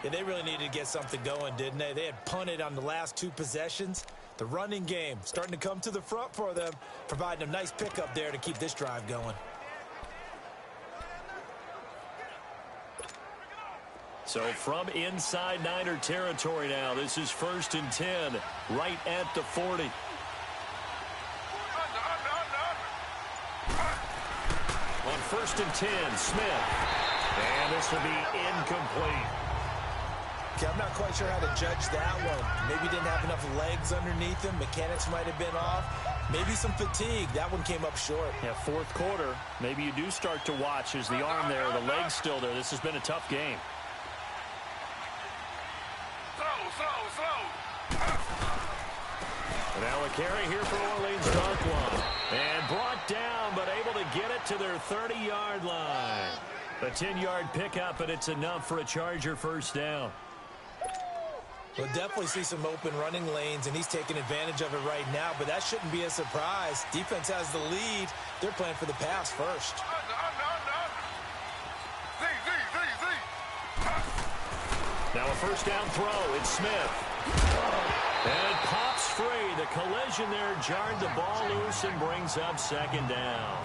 Yeah, they really needed to get something going, didn't they? They had punted on the last 2 possessions. The running game starting to come to the front for them, providing a nice pickup there to keep this drive going. So from inside Niner territory now, this is 1st and 10, right at the 40. On 1st and 10, Smith. And this will be incomplete. Okay, I'm not quite sure how to judge that one. Maybe didn't have enough legs underneath him. Mechanics might have been off. Maybe some fatigue. That one came up short. Yeah, 4th quarter. Maybe you do start to watch as the arm there, the leg's still there. This has been a tough game. Now a carry here for Orleans Dark One. And brought down, but able to get it to their 30-yard line. A 10-yard pickup, and it's enough for a Charger 1st down. We'll definitely see some open running lanes, and he's taking advantage of it right now, but that shouldn't be a surprise. Defense has the lead. They're playing for the pass first. Now a 1st down throw. It's Smith. And it pops free. The collision there jarred the ball loose and brings up 2nd down.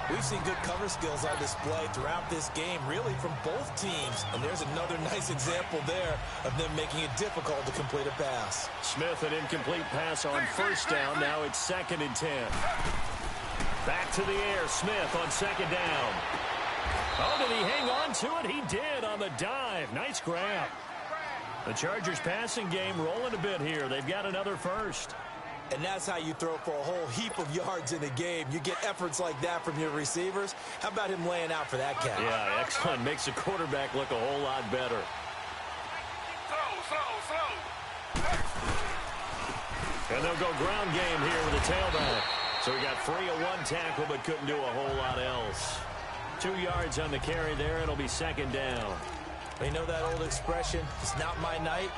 We've seen good cover skills on display throughout this game, really from both teams. And there's another nice example there of them making it difficult to complete a pass. Smith, an incomplete pass on 1st down. Now it's 2nd and 10. Back to the air. Smith on 2nd down. Oh, did he hang on to it? He did on the dive. Nice grab. The Chargers passing game rolling a bit here. They've got another 1st. And that's how you throw for a whole heap of yards in a game. You get efforts like that from your receivers. How about him laying out for that catch? Yeah, excellent. Makes the quarterback look a whole lot better. And they'll go ground game here with the tailback. So he got free of 1 tackle but couldn't do a whole lot else. 2 yards on the carry there. It'll be 2nd down. You know that old expression, it's not my night?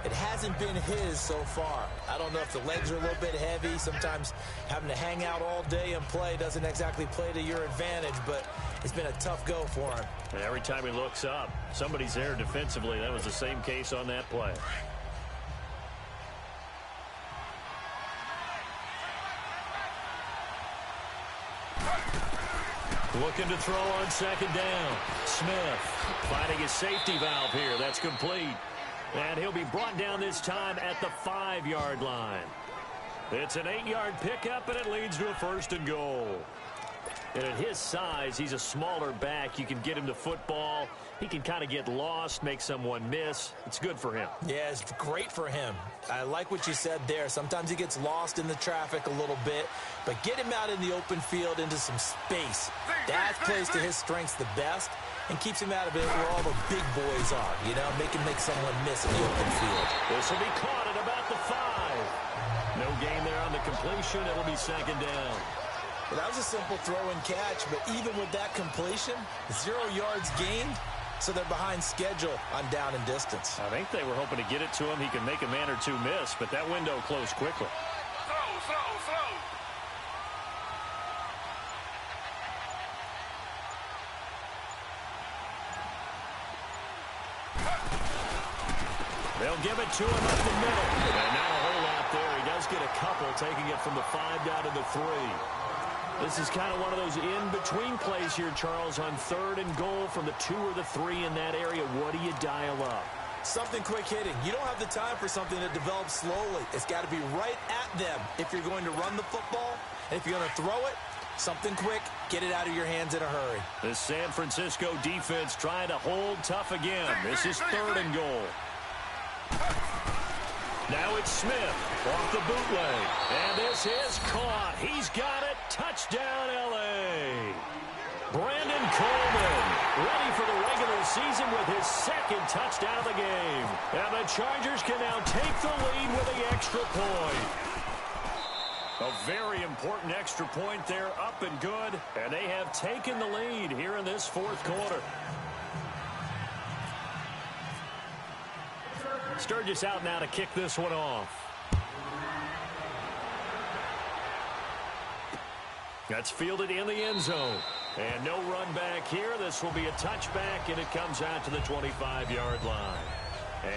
It hasn't been his so far. I don't know if the legs are a little bit heavy. Sometimes having to hang out all day and play doesn't exactly play to your advantage, but it's been a tough go for him. And every time he looks up, somebody's there defensively. That was the same case on that play. Looking to throw on 2nd down. Smith finding his safety valve here. That's complete. And he'll be brought down this time at the 5-yard line. It's an 8-yard pickup, and it leads to a 1st and goal. And at his size, he's a smaller back. You can get him to football. He can kind of get lost, make someone miss. It's good for him. Yeah, it's great for him. I like what you said there. Sometimes he gets lost in the traffic a little bit, but get him out in the open field into some space. That plays to his strengths the best and keeps him out of it where all the big boys are, you know, make someone miss in the open field. This will be caught at about the 5. No gain there on the completion. It'll be 2nd down. Well, that was a simple throw and catch, but even with that completion, 0 yards gained, so they're behind schedule on down and distance. I think they were hoping to get it to him. He could make a man or two miss, but that window closed quickly. Slow. They'll give it to him up the middle. And not a whole lot there. He does get a couple, taking it from the 5 down to the 3. This is kind of one of those in-between plays here, Charles, on 3rd and goal from the 2 or the 3 in that area. What do you dial up? Something quick hitting. You don't have the time for something that develops slowly. It's got to be right at them if you're going to run the football. And if you're going to throw it, something quick, get it out of your hands in a hurry. The San Francisco defense trying to hold tough again. This is 3rd and goal. Now it's Smith off the bootleg. And this is caught. He's got it. Touchdown, L.A. Brandon Coleman ready for the regular season with his 2nd touchdown of the game. And the Chargers can now take the lead with the extra point. A very important extra point there, up and good. And they have taken the lead here in this 4th quarter. Sturgis out now to kick this one off. That's fielded in the end zone. And no run back here. This will be a touchback, and it comes out to the 25-yard line.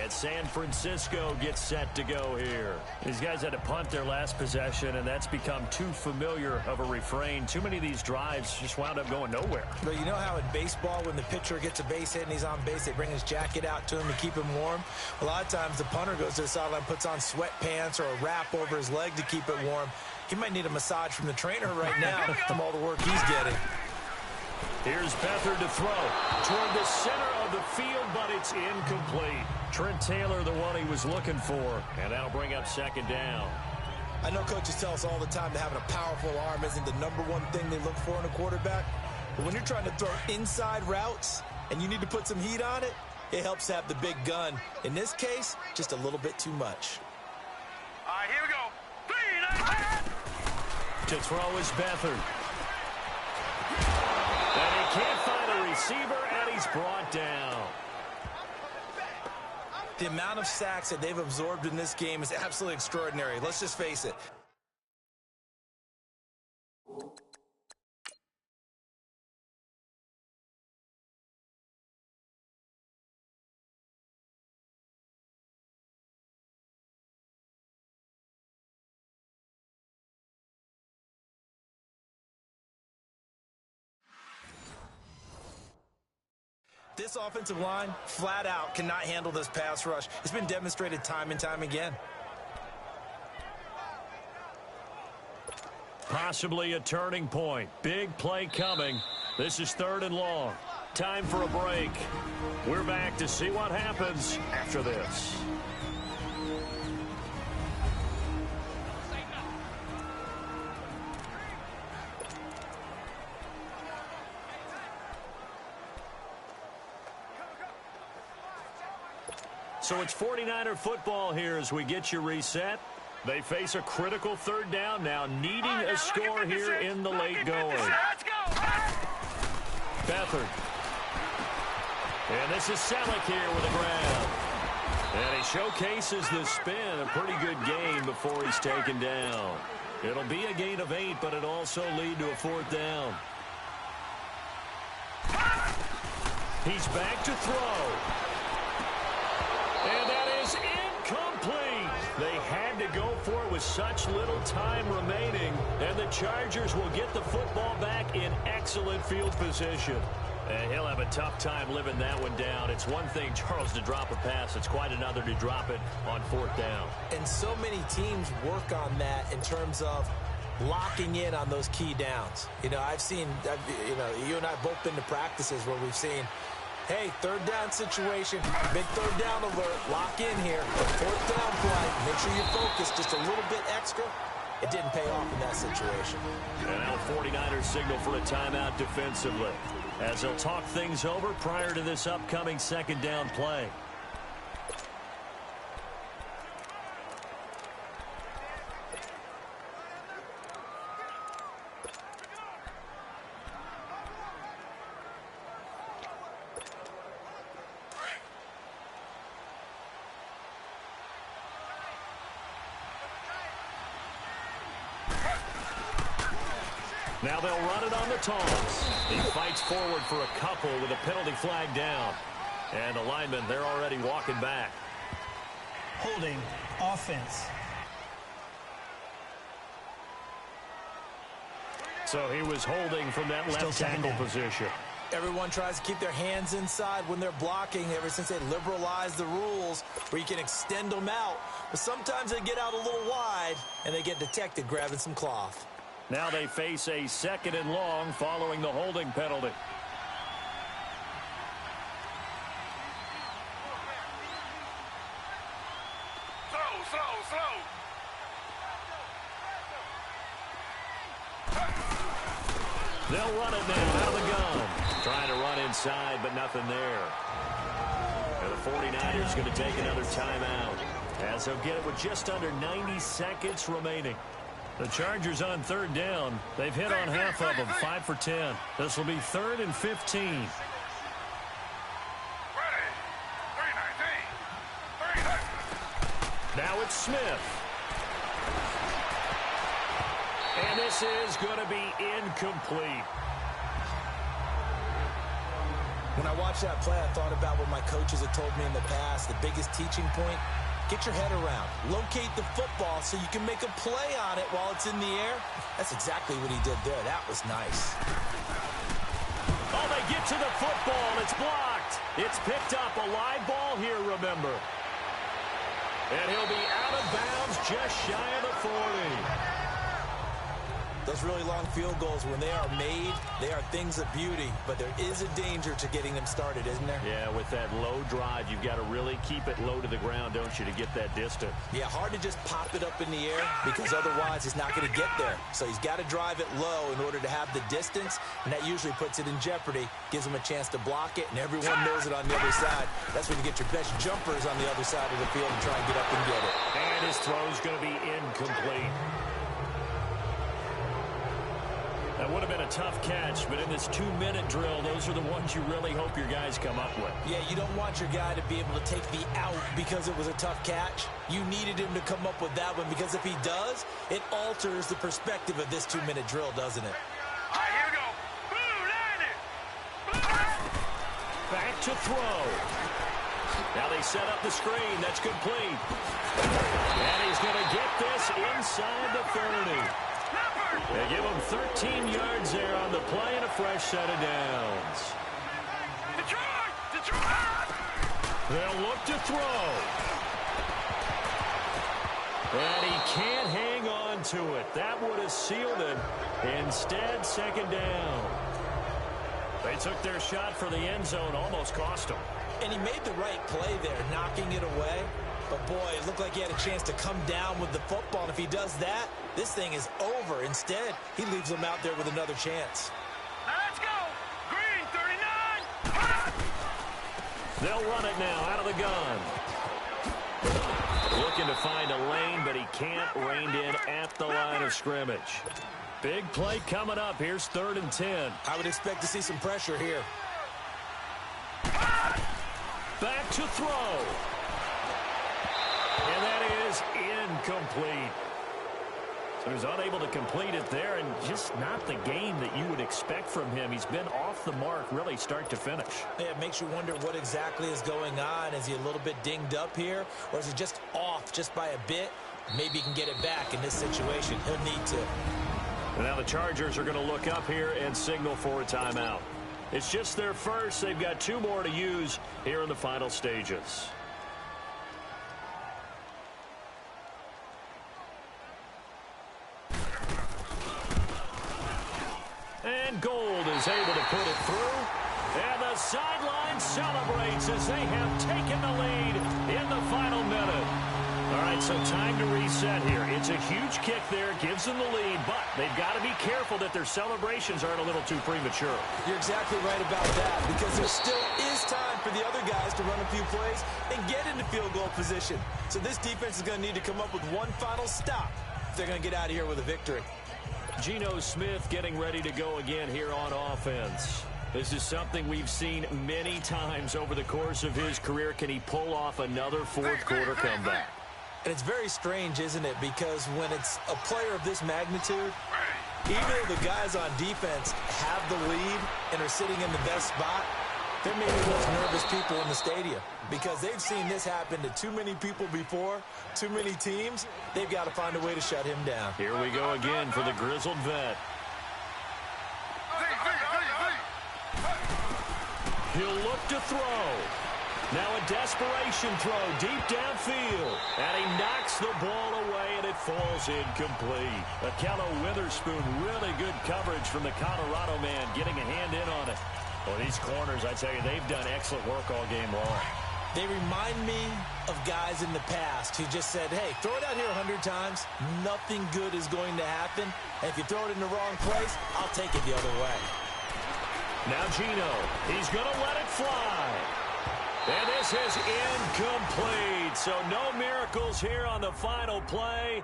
And San Francisco gets set to go here. These guys had to punt their last possession, and that's become too familiar of a refrain. Too many of these drives just wound up going nowhere. But you know how in baseball, when the pitcher gets a base hit and he's on base, they bring his jacket out to him to keep him warm? A lot of times the punter goes to the sideline, puts on sweatpants or a wrap over his leg to keep it warm. He might need a massage from the trainer right now from all the work he's getting. Here's Beathard to throw toward the center of the field, but it's incomplete. Trent Taylor, the one he was looking for, and that'll bring up 2nd down. I know coaches tell us all the time that having a powerful arm isn't the #1 thing they look for in a quarterback, but when you're trying to throw inside routes and you need to put some heat on it, it helps to have the big gun. In this case, just a little bit too much. All right, here we go. 3, To throw is Beathard. And he can't find a receiver, and he's brought down. The amount of sacks that they've absorbed in this game is absolutely extraordinary. Let's just face it. This offensive line, flat out, cannot handle this pass rush. It's been demonstrated time and time again. Possibly a turning point. Big play coming. This is 3rd and long. Time for a break. We're back to see what happens after this. So it's 49er football here as we get you reset. They face a critical 3rd down now, needing a score here in the late going. Let's go. Beathard. And this is Selleck here with a grab. And he showcases the spin, a pretty good gain before he's taken down. It'll be a gain of 8, but it'll also lead to a 4th down. He's back to throw. And that is incomplete. They had to go for it with such little time remaining. And the Chargers will get the football back in excellent field position. And he'll have a tough time living that one down. It's one thing, Charles, to drop a pass. It's quite another to drop it on 4th down. And so many teams work on that in terms of locking in on those key downs. You know, you and I both been to practices where we've seen, hey, 3rd down situation, big 3rd down alert, lock in here. 4th down play, make sure you focus just a little bit extra. It didn't pay off in that situation. And now 49ers signal for a timeout defensively, as they'll talk things over prior to this upcoming 2nd down play. Now they'll run it on the toss. He fights forward for a couple with a penalty flag down. And the linemen, they're already walking back. Holding offense. So he was holding from that left tackle position. Everyone tries to keep their hands inside when they're blocking ever since they liberalized the rules where you can extend them out. But sometimes they get out a little wide and they get detected grabbing some cloth. Now they face a 2nd and long following the holding penalty. Slow. They'll run it now out of the gun. Trying to run inside, but nothing there. And the 49ers going to take another timeout, as they'll get it with just under 90 seconds remaining. The Chargers on 3rd down. They've hit on half of them, 5 for 10. This will be 3rd and 15. Ready. 3-19. Now it's Smith. And this is going to be incomplete. When I watched that play, I thought about what my coaches had told me in the past. The biggest teaching point, get your head around. Locate the football so you can make a play on it while it's in the air. That's exactly what he did there. That was nice. Oh, they get to the football. It's blocked. It's picked up. A live ball here, remember. And he'll be out of bounds just shy of the 40. Those really long field goals, when they are made, they are things of beauty. But there is a danger to getting them started, isn't there? Yeah, with that low drive, you've got to really keep it low to the ground, don't you, to get that distance. Yeah, hard to just pop it up in the air because otherwise he's not going to get there. So he's got to drive it low in order to have the distance, and that usually puts it in jeopardy, gives him a chance to block it, and everyone knows it on the other side. That's when you get your best jumpers on the other side of the field and try and get up and get it. And his throw's going to be incomplete. That would have been a tough catch, but in this 2-minute drill, those are the ones you really hope your guys come up with. Yeah, you don't want your guy to be able to take the out because it was a tough catch. You needed him to come up with that one because if he does, it alters the perspective of this 2-minute drill, doesn't it? All right, here we go. Blue, Back to throw. Now they set up the screen. That's complete. And he's going to get this inside the 30. They give him 13 yards there on the play and a fresh set of downs. Detroit! They'll look to throw. And he can't hang on to it. That would have sealed it. Instead, 2nd down. They took their shot for the end zone, almost cost them. And he made the right play there, knocking it away. But, boy, it looked like he had a chance to come down with the football. And if he does that, this thing is over. Instead, he leaves them out there with another chance. Now let's go. Green, 39. They'll run it now out of the gun. Looking to find a lane, but he can't. Reined in at the line of scrimmage. Big play coming up. Here's 3rd and 10. I would expect to see some pressure here. Back to throw. And that is incomplete. So he's unable to complete it there, and just not the game that you would expect from him. He's been off the mark, really, start to finish. Yeah, it makes you wonder what exactly is going on. Is he a little bit dinged up here, or is he just off just by a bit? Maybe he can get it back in this situation. He'll need to. And now the Chargers are going to look up here and signal for a timeout. It's just their first. They've got 2 more to use here in the final stages. And Gold is able to put it through. And the sideline celebrates as they have taken the lead in the final minute. All right, so time to reset here. It's a huge kick there, gives them the lead, but they've got to be careful that their celebrations aren't a little too premature. You're exactly right about that, because there still is time for the other guys to run a few plays and get into field goal position. So this defense is going to need to come up with one final stop if they're going to get out of here with a victory. Geno Smith getting ready to go again here on offense. This is something we've seen many times over the course of his career. Can he pull off another fourth-quarter comeback? And it's very strange, isn't it? Because when it's a player of this magnitude, even though the guys on defense have the lead and are sitting in the best spot, there may be the most nervous people in the stadium because they've seen this happen to too many people before, too many teams. They've got to find a way to shut him down. Here we go again for the grizzled vet. He'll look to throw. Now a desperation throw deep downfield. And he knocks the ball away, and it falls incomplete. Akello Witherspoon, really good coverage from the Colorado man, getting a hand in on it. Well, these corners, I tell you, they've done excellent work all game long. They remind me of guys in the past who just said, hey, throw it out here 100 times. Nothing good is going to happen. And if you throw it in the wrong place, I'll take it the other way. Now Geno, he's going to let it fly. And this is incomplete. So no miracles here on the final play.